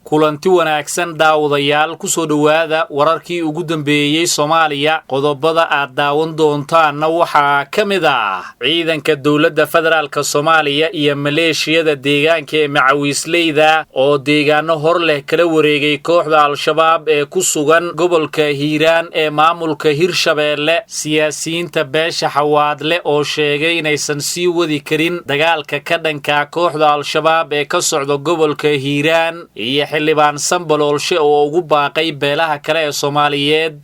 kulanti wanaagsan daawadayaal ku soo dhawaada wararkii ugu dambeeyay Soomaaliya qodobada aad daawan doontaanna waxaa ka mid ah ciidanka dawladda federaalka Soomaaliya iyo maleeshiyada deegaanka ee macawiisleyda oo deegaano hor leh kala wareegay kooxda al-shabaab ee ku sugan gobolka Hiiraan ee maamulka Hirshabeelle siyaasiyiinta beesha xawaadle oo sheegay inaysan sii wadi karin dagaalka ka dhanka kooxda al-shabaab ee ka socda gobolka Hiiraan iyo xildhibaan Sambaloolshe oo ugu baaqay beelaha kale ee Soomaaliyeed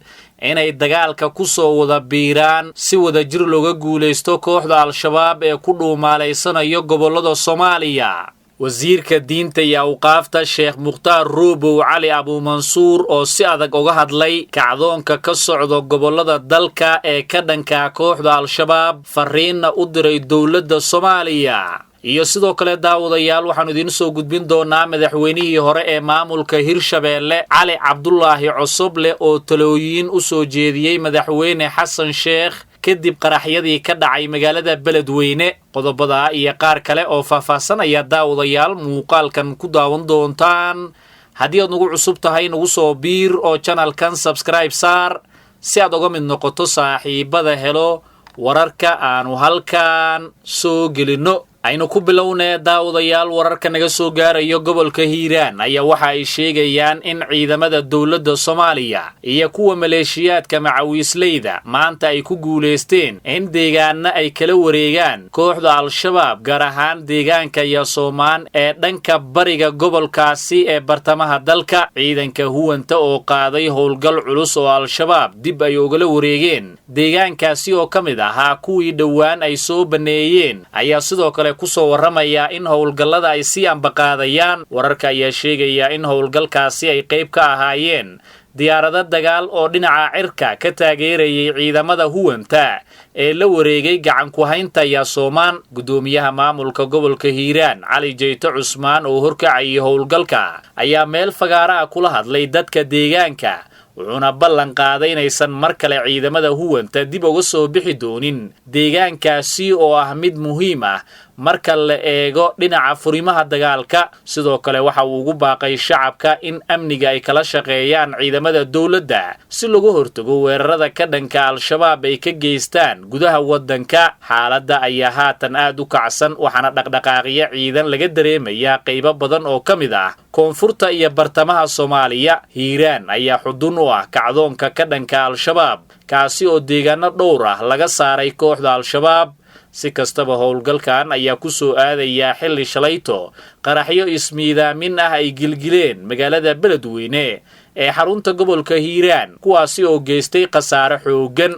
inay dagaalka ku soo wada biiraan si wada jir looga guuleysto kooxda al-shabaab ee ku dhuumaaleysanayo gobolada Soomaaliya. wasiirka diinta iyo awqaafta Sheekh Mukhtaar Roobow Cali Abu Mansuur oo si adag uga hadlay kacdoonka ka socda gobolada dalka ee ka dhanka kooxda al-shabaab fariinna u diray dawladda Soomaaliya. iyo sidoo kale daawadayaal waxaan idin soo gudbin doonaa madaxweynihii hore ee maamulka Hirshabeelle Cali Cabdullaahi Cosoble oo talooyin u soo jeediyay madaxweyne Xasan Sheekh kadib qaraxyadii ka dhacay magaalada Beledweyne. qodobada iyo qaar kale oo faahfaahsanaya daawadayaal muuqaalkan ku daawan doontaan. haddii aad nagu cusub tahay nagu soo biir oo channelkan subscribe saar si aad uga mid noqoto saaxiibada helo wararka aanu halkan soo gelino. aynu ku bilownaa daawadayaal wararka naga soo gaarayo gobolka Hiiraan ayaa waxa ay sheegayaan in ciidamada dawladda Soomaaliya iyo kuwa maleeshiyaadka macawiisleyda maanta ay ku guuleysteen in deegaanna ay kala wareegaan kooxda al-shabaab gaar ahaan deegaanka Yaasoomaan ee dhanka bariga gobolkaasi ee bartamaha dalka. ciidanka huwanta oo qaaday howlgal culus oo al-shabaab dib ay uga wareegeen deegaankaasi oo kamid ahaa kuwii dhawaan ay soo baneeyeen ayaa sidoo kale kusoo waramaya in howlgallada ay sii ambaqaadayaan. wararka ayaa sheegaya in howlgalkaasi ay qayb ka ahaayeen diyaarado dagaal oo dhinaca cirka ka taageerayay ciidamada huwanta ee la wareegay gacan ku haynta Yaasoomaan. gudoomiyaha maamulka gobolka Hiiraan Cali Jeyte Cusmaan oo horkacayay howlgalka ayaa meel fagaara kula hadlay dadka deegaanka wuxuuna ballan qaaday inaysan mar kale ciidamada huwanta dib uga soo bixi doonin deegaankaasi oo ah mid muhiim ah marka la eego dhinaca furimaha dagaalka. sidoo kale waxa uu ugu baaqay shacabka in amniga ay kala shaqeeyaan ciidamada dawladda si lagu hortago weerarada ka dhanka al-shabaab ay ka geystaan gudaha waddanka. xaaladda ayaa haatan aad u kacsan waxaana dhaqdhaqaaqyo ciidan laga dareemayaa qaybo badan oo ka mid ah koonfurta iyo bartamaha Soomaaliya. Hiiraan ayaa xudun u ah kacdoonka ka dhanka al-shabaab kaasi oo deegaano dhowr ah laga saaray kooxda al-shabaab. si kastaba howlgalkan ayaa ku soo aadaya xilli shalayto qaraxyo ismiidaamin ah ay gilgileen magaalada Beledweyne ee xarunta gobolka Hiiraan kuwaasi oo geystay khasaare xooggan.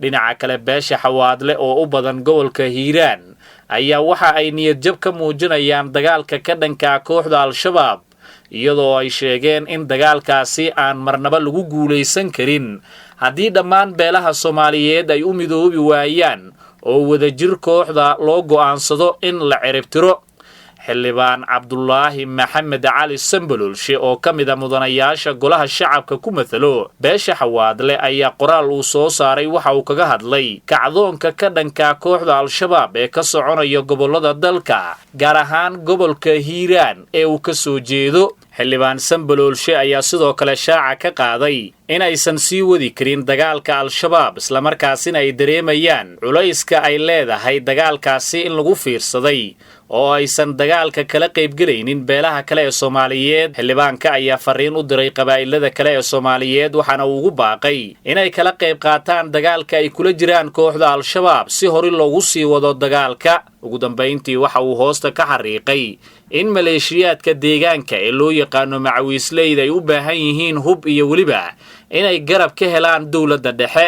dhinaca kale beesha xawaadle oo u badan gobolka Hiiraan ayaa waxa ay niyad jab ka muujinayaan dagaalka ka dhanka kooxda al-shabaab iyadoo ay sheegeen in dagaalkaasi aan marnaba lagu guuleysan karin haddii dhammaan beelaha Soomaaliyeed ay u midoobi waayaan oo wada jir kooxda loo go'aansado in la ciribtiro. xildhibaan Cabdullaahi Maxamed Cali Sambaloolshe oo ka mid ah mudanayaasha golaha shacabka ku matalo beesha xawaadle ayaa qoraal uu soo saaray waxa uu kaga hadlay kacdoonka ka dhanka kooxda al-shabaab ee ka soconaya gobolada dalka gaar ahaan gobolka Hiiraan ee uu ka soo jeedo. xildhibaan Sambaloolshe ayaa sidoo kale shaaca ka qaaday inaysan sii wadi karin dagaalka al-shabaab islamarkaasina ay dareemayaan culayska ay leedahay dagaalkaasi in lagu fiirsaday oo aysan dagaalka kala qaybgelaynin beelaha kale ee Soomaaliyeed. xildhibaanka ayaa fariin u diray qabaa'ilada kale ee Soomaaliyeed waxaana uu ugu baaqay inay kala qayb qaataan dagaalka ay kula jiraan kooxda al-shabaab si hore loogu sii wado dagaalka. ugu dambeyntii waxa uu hoosta ka xariiqay in maleeshiyaadka deegaanka ee loo yaqaano macawiisleyda ay u baahan yihiin hub iyo weliba inay garab ka helaan dawladda dhexe.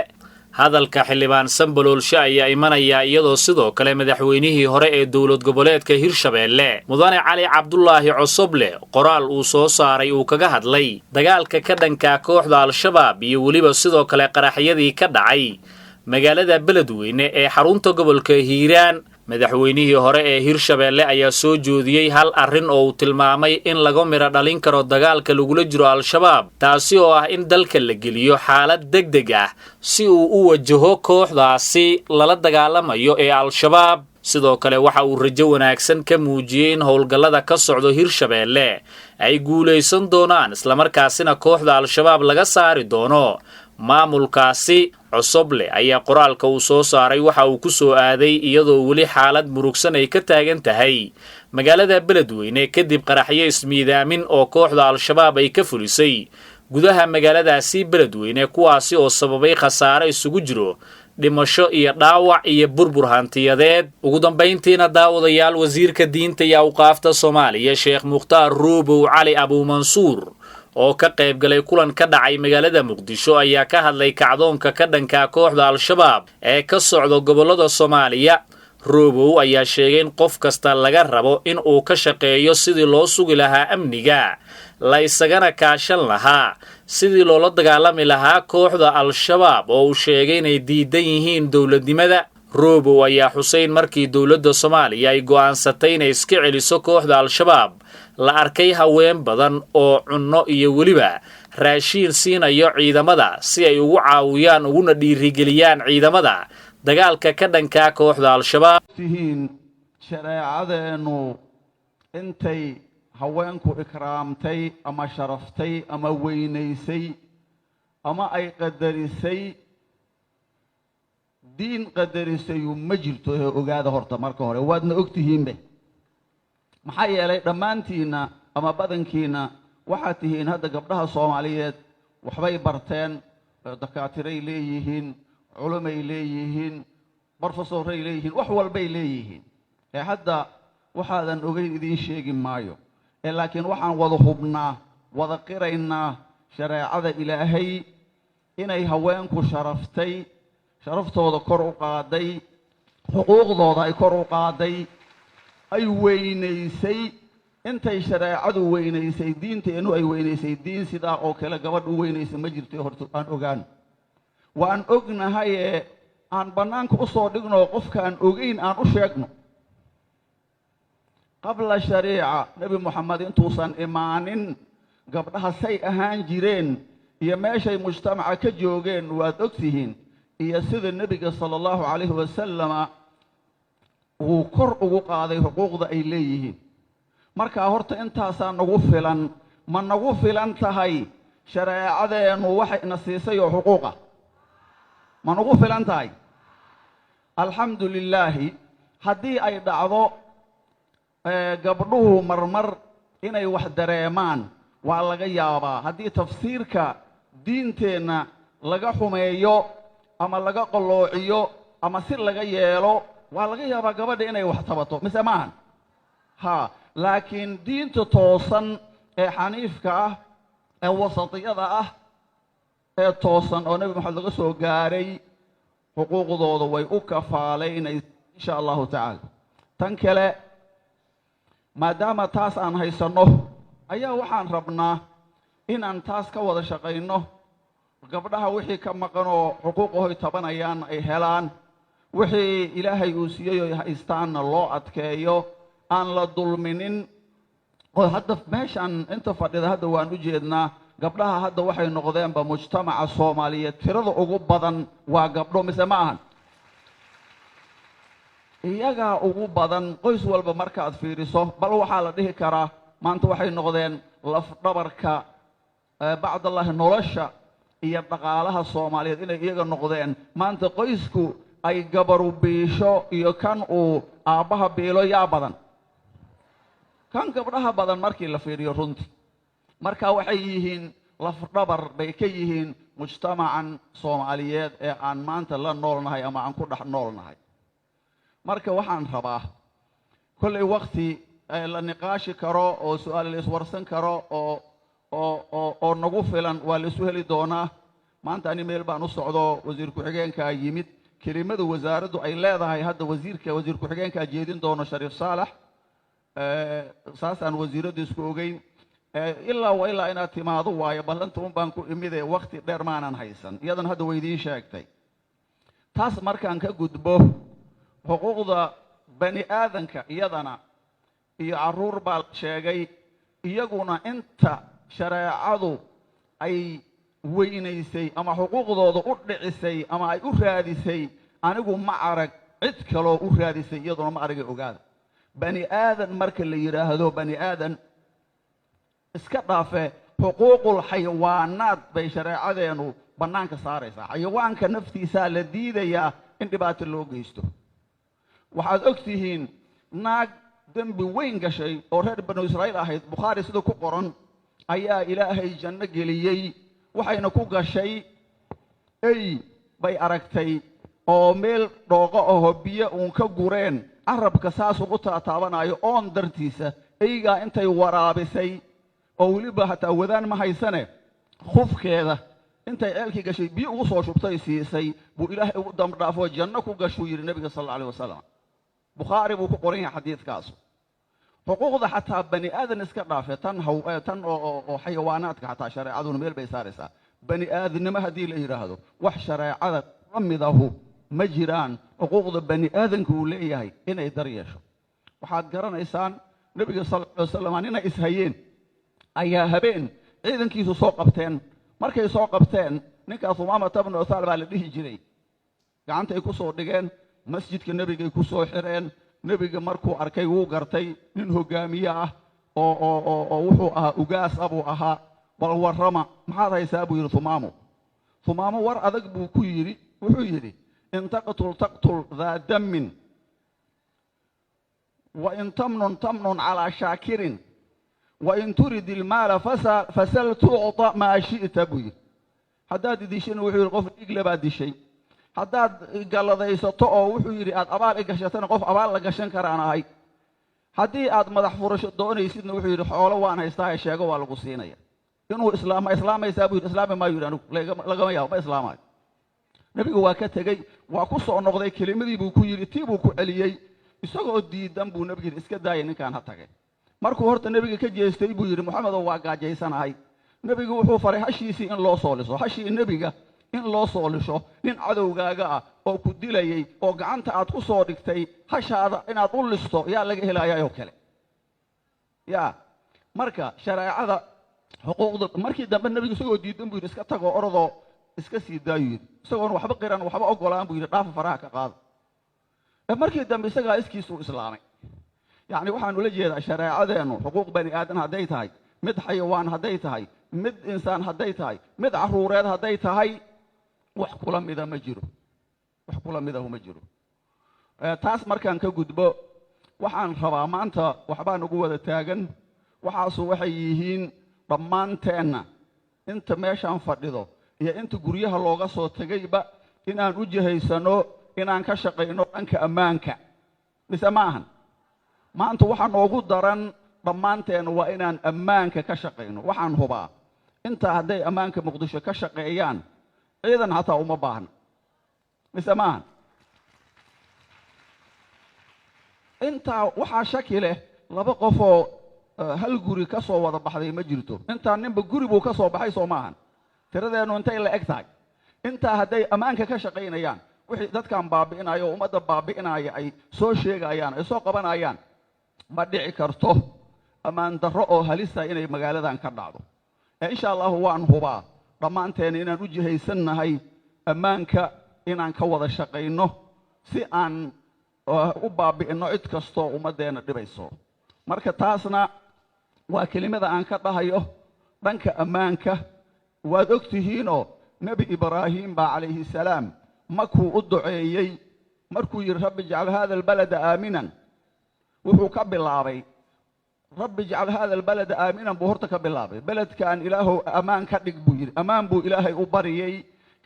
hadalka xildhibaan Sambaloolshe ayaa imanaya iyadoo sidoo kale madaxweynihii hore ee dawlad goboleedka Hirshabeelle mudane Cali Cabdullaahi Cosoble qoraal uu soo saaray uu kaga hadlay dagaalka ka dhanka kooxda al-shabaab iyo weliba sidoo kale qaraxyadii ka dhacay magaalada Beledweyne ee xarunta gobolka Hiiraan. madaxweynihii hore ee Hirshabeelle ayaa soo joodiyey hal arrin oo uu tilmaamay in laga miro dhalin karo dagaalka lagula jiro al-shabaab taasi oo ah in dalka la geliyo xaalad degdeg ah si uu u wajaho kooxdaasi lala dagaalamayo ee al-shabaab sidoo kale waxa uu rajo wanaagsan ka muujiyey in howlgallada ka socdo Hirshabeelle ay guuleysan doonaan isla markaasina kooxda al-shabaab laga saari doono maamulkaasi cusuble ayaa qoraalka uu soo saaray waxa uu ku soo aaday iyadoo weli xaalad murugsan ay ka taagan tahay magaalada Beledweyne kadib qaraxyo ismiidaamin oo kooxda al-shabaab ay ka fulisay gudaha magaaladaasi Beledweyne kuwaasi oo sababay khasaare isugu jiro dhimasho iyo dhaawac iyo burbur hantiyadeed ugu dambeyntiina daawadayaal wasiirka diinta iyo awqaafta Soomaaliya Sheekh Mukhtaar Roobow Cali Abu Mansuur oo ka qayb galay kulan ka dhacay magaalada Muqdisho ayaa ka hadlay kacdoonka ka dhanka kooxda al-shabaab ee ka socdo gobolada Soomaaliya Roobow ayaa sheegay in qof kasta laga rabo in uu ka shaqeeyo sidii loo sugi lahaa amniga la isagana kaashan lahaa sidii loola dagaalami lahaa kooxda al-shabaab oo uu sheegay inay diidan yihiin dowladnimada Roobow ayaa Xuseen markii dowladda Soomaaliya ay go'aansatay inay iska celiso kooxda al-shabaab la arkay haween badan oo cunno iyo weliba raashin siinayo ciidamada si ay ugu caawiyaan uguna dhiirigeliyaan ciidamada dagaalka ka dhanka kooxda al-shabaab tihiin shareecadeenu intay haweenku ikraamtay ama sharaftay ama weynaysay ama ay qadarisay diin qadarisay ma jirto ee ogaada horta marka hore waadna ogtihiinbe maxaa yeelay dhammaantiina ama badankiina waxaad tihiin hadda gabdhaha Soomaaliyeed waxbay barteen dakaatiray leeyihiin culimay leeyihiin professoray leeyihiin wax walbay leeyihiin ee hadda waxaadan ogeyn idin sheegi maayo laakiin waxaan wada hubnaa wada qiraynaa shareecada Ilaahay inay haweenku sharaftooda kor u qaaday xuquuqdooda ay kor u qaaday ay weynaysay intay shareecadu weynaysay diinteenu ay weynaysay diin sidaa oo kale gabadh u weynaysay ma jirto horta aan ogaan waan ognahay aan banaanka u soo dhigno qofka aan ogeyn aan u sheegno qabla shariica nabi Muhammad intuusan imaanin gabdhaha say ahaan jireen iyo meeshay mujtamaca ka joogeen waad ogtihiin iyo sida nabiga sallallahu alayhi wasallam uu kor ugu qaaday xuquuqda ay leeyihiin marka horta intaasa nagu filan ma nagu filan tahay shareecadeenu waxay na siisay xuquuqa ma nagu filan tahay alxamdulillah haddii ay dhacdo gabdhuhu marmar inay wax dareemaan waa laga yaabaa haddii tafsiirka diinteena laga xumeeyo ama laga qoloociyo ama si laga yeelo waa laga yaabaa gabadha inay wax tabato mise maahan ha laakiin diinta toosan ee xaniifka ah ee wasatiyada ah ee toosan oo nabi maxamed laga soo gaaray xuquuqdooda way u kafaaleynay insha Allah ta'ala tan kale maadaama taas aan haysano ayaa waxaan rabnaa inaan taas ka wada shaqeyno gabdhaha wixii ka maqan oo xuquuqooda tabanayaan ay helaan wixii Ilaahay uu siiyay oo haystaana loo adkeeyo aan la dulminin oo hadda meeshan inta fadhida hadda waan u jeednaa gabdhaha hadda waxay noqdeenba mujtamaca Soomaaliyeed tirada ugu badan waa gabdho mise ma ahan iyaga ugu badan qoys walba markaad fiiriso bal waxa la dhihi karaa maanta waxay noqdeen laf dhabarka bacdallahi nolosha iyo dhaqaalaha Soomaaliyeed inay iyaga noqdeen maanta qoysku ay gabaru biisho iyo kan uu aabaha biilo yaa badan kan gabdhaha badan markii la fiiriyo runtii marka waxay yihiin laf dhabar bay ka yihiin mujtamacan Soomaaliyeed ee aan maanta la noolnahay ama aan ku dhex noolnahay marka waxaan rabaa kulli waqti la niqaashi karo oo su'aal la iswarsan karo oo nagu filan waa la isu heli doonaa maanta ani meel baan u socdo wasiir ku-xigeenka yimid kelimada wasaaraddu ay leedahay hadda wasiir ku-xigeenka jeedin doono Shariif Saalax saasaan wasiiradu isku ogeyn ilaa inaad timaado waayo ballanta baan ku imide waqti dheer maanan haysan iyadan hadda weydiin sheegtay taas markaan ka gudbo xuquuqda bani aadanka iyadana iyo carruur baa la sheegay iyaguna inta shareecadu ay weynaysay ama xuquuqdooda u dhicisay ama ay u raadisay anigu ma arag cid kaloo u raadisay iyaduna ma aragay ogaada bani aadan marka la yidhaahdo bani aadan iska dhaafe xuquuqul xayawaanaad bay shareecadeenu bannaanka saaraysaa xayawaanka naftiisaa la diidayaa in dhibaato loo geysto waxaad og tihiin naag dembi weyn gashay oo reer banu israa'iil ahayd bukhaari sida ku qoran ayaa ilaahay janno geliyey waxayna ku gashay ey bay aragtay oo meel dhooqo ahoo biyo uun ka gureen carabka saas ugu taataabanayo oon dartiisa eygaa intay waraabisay oo weliba hataa wadaan ma haysane khufkeeda intay ceelkii gashay biyo ugu soo shubtay siisay buu ilaahay ugu dambdhaafoo janno ku gashuu yidhi nebiga sal alla alayh wasalam bukhaari buu ku qoran yahay xadiidkaasu xuquuqda xataa bani aadan iska dhaafe tan oo xayawaanaadka xataa shareecaduna meel bay saaraysaa bani aadannimo haddii la yidhaahdo wax shareecada la midahu ma jiraan xuquuqda bani aadanka uu leeyahay inay dar yeesho waxaad garanaysaan nebiga sal alla alay wasalam ninay ishayeen ayaa habeen ciidankiisu soo qabteen markay soo qabteen ninkaas umaamata bnu usaal baa la dhihi jiray gacantay ku soo dhigeen masjidka nebigay ku soo xireen nebiga markuu arkay wuu gartay nin hogaamiye ah oo wuxuu ahaa ugaas ah buu ahaa bal warrama maxaad haysaa buu yidhi humaamo war adag buu ku yidhi wuxuu yidhi in taqtul daa dammin wa in tamnun calaa shaakirin wain turid ilmaala fasal tucta maa shi'ta buu yidhi haddaad idishana wuxuu yidhi qof dhiigle baad dishay haddaad galladaysato oo wuxuu yidhi aad abaal i gashatana qof abaal la gashan karaan ahay haddii aad madax furasho doonaysidna wuxuu yidhi xoolo waan haystaahe sheego waa lagu siinaya inuu islaamaysaa buu yidhi islaami maayu yidhi anigu lagama yaabo ma islaamaayo nebigu waa ka tegey waa ku soo noqday kelimadii buu ku yidhi tii buu ku celiyey isagoo diidan buu nebigu yidhi iska daaya ninkaan ha tagay markuu horta nebiga ka jeestay buu yidhi moxamedow waa gaajaysanahay nebigu wuxuu faray hashiisii in loo soo liso hashii nebiga in loo soo lisho nin cadowgaaga ah oo ku dilayey oo gacanta aad ku soo dhigtay hashaada inaad u listo yaa laga helayaayoo kale yaa marka shareecada xuquuqda markii dambe nebigu isagoo diidan buu yidhi iska tagoo orodoo iska sii daayuu yidhi isagoon waxba qiran waxba ogolaan buu yidhi dhaafa faraha ka qaada markii dambe isagaa iskiisuu islaamay yacni waxaan ula jeedaa shareecadeennu xuquuq bani aadan hadday tahay mid xayawaan hadday tahay mid insaan hadday tahay mid carruureed hadday tahay wax kula mida ma jiro wax kula midahu ma jiro taas markaan ka gudbo waxaan rabaa maanta waxbaan ugu wada taagan waxaasu waxay yihiin dhammaanteenna inta meeshaan fadhido iyo inta guryaha looga soo tegayba inaan u jihaysano inaan ka shaqayno dhanka ammaanka mise ma ahan maanta waxaa noogu daran dhammaanteen waa inaan ammaanka ka shaqayno waxaan hubaa intaa hadday ammaanka muqdisho ka shaqeeyaan ciidan xataa uma baahna mise maahan intaa waxaa shaki leh laba qofoo hal guri ka soo wada baxday ma jirto intaa ninba guri buu ka soo baxay soo maahan tiradeennu intay la eg tahay intaa hadday ammaanka ka shaqaynayaan wixii dadkan baabi'inaya oo ummadda baabi'inaya ay soo sheegayaan ay soo qabanayaan ma dhici karto ammaan darro oo halisa inay magaaladan ka dhacdo insha allahu waan hubaa dhammaanteen inaan u jihaysannahay ammaanka inaan ka wada shaqayno si aan u baabi'inno cid kastoo ummaddeenna dhibayso marka taasna waa kelimada aan ka dhahayo dhanka ammaanka waad og tihiinoo nebi ibraahim baa calayhi salaam markuu u duceeyey markuu yidhi rabbi ijcal hada albalada aaminan wuxuu ka bilaabay rabbi ijcal hada albalada aaminan buu horta ka bilaabay beledkaan ilaahow ammaan ka dhig buu yidhi ammaan buu ilaahay u bariyey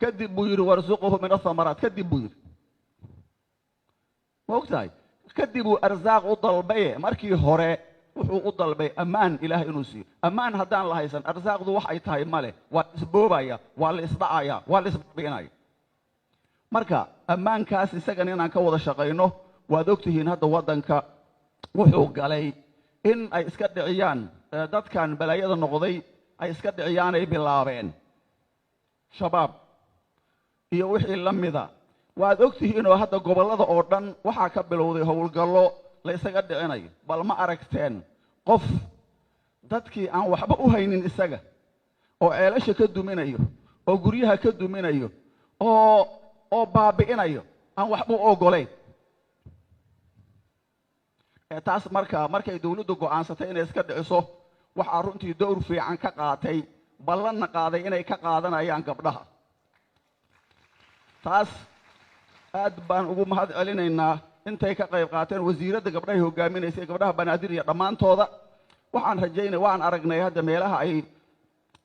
kadib buu yidhi warsuquhu min athamaraat kadib buu yidhi ma ogtahay kadib uu arsaaq u dalbaye markii hore wuxuu u dalbay ammaan ilaahay inuu siiyo ammaan haddaan la haysan arsaaqdu wax ay tahay ma leh waa la isboobaya waa la isdhacaya waa la isbaabi'inaya marka ammaankaas isagan inaan ka wada shaqayno waad ogtihiin hadda waddanka wuxuu galay in ay iska dhiciyaan dadkan balaayada noqday ay iska dhiciyaanay bilaabeen shabaab iyo wixii la mida waad ogtihiin oo hadda gobollada oo dhan waxaa ka bilowday howlgallo la isaga dhicinayo bal ma aragteen qof dadkii aan waxba u haynin isaga oo ceelasha ka duminayo oo guryaha ka duminayo oo baabi'inayo aan waxba u ogolayn taas markay dawladdu go'aansatay inay iska dhiciso waxaa runtii dowr fiican ka qaatay ballanna qaaday inay ka qaadanayaan gabdhaha taas aad baan ugu mahad celinaynaa intay ka qayb qaateen wasiiradda gabdhahay hogaaminaysay gabdhaha banaadir iyo dhammaantooda waan aragnay hadda meelaha ay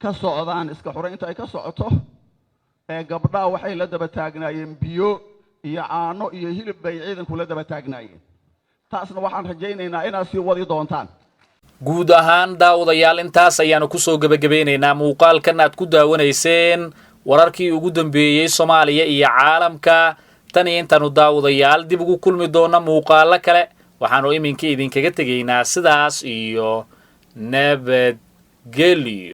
ka socdaan iska xuraynta ay ka socoto gabdhaha waxay la daba taagnaayeen biyo iyo caano iyo hilib bay ciidanku la daba taagnaayeen taasna waxaan rajaynaynaa inaad sii wadi doontaan guud ahaan daawadayaal intaas ayaanu kusoo gebagabeynaynaa muuqaalkan aad ku daawanayseen wararkii ugu dambeeyey Soomaaliya iyo caalamka tan intaanu daawadayaal dib ugu kulmi doona muuqaalo kale waxaanu iminka idinkaga tegaynaa sidaas iyo nabadgelyo